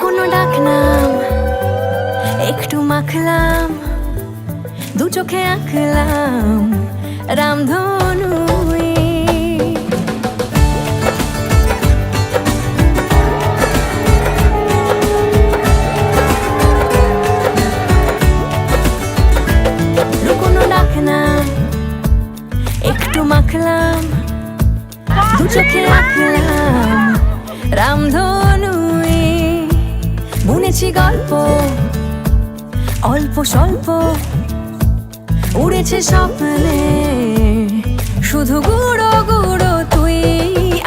লুকোনো ডাকনাম একটু মাখলাম, দু চোখে আঁকলাম রামধনু। লুকোনো ডাকনাম একটু মাখলাম, দু চোখে আঁকলাম রামধনু। বুনেছি গল্প অল্প স্বল্প, উড়েছে স্বপ্নে শুধু গুঁড়ো গুঁড়ো তুই।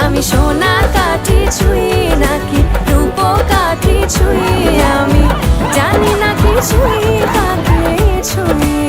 আমি সোনার কাঠি ছুঁই নাকি রূপ কাঠি ছুঁই, আমি জানি না কিছুই কাকে ছুঁই।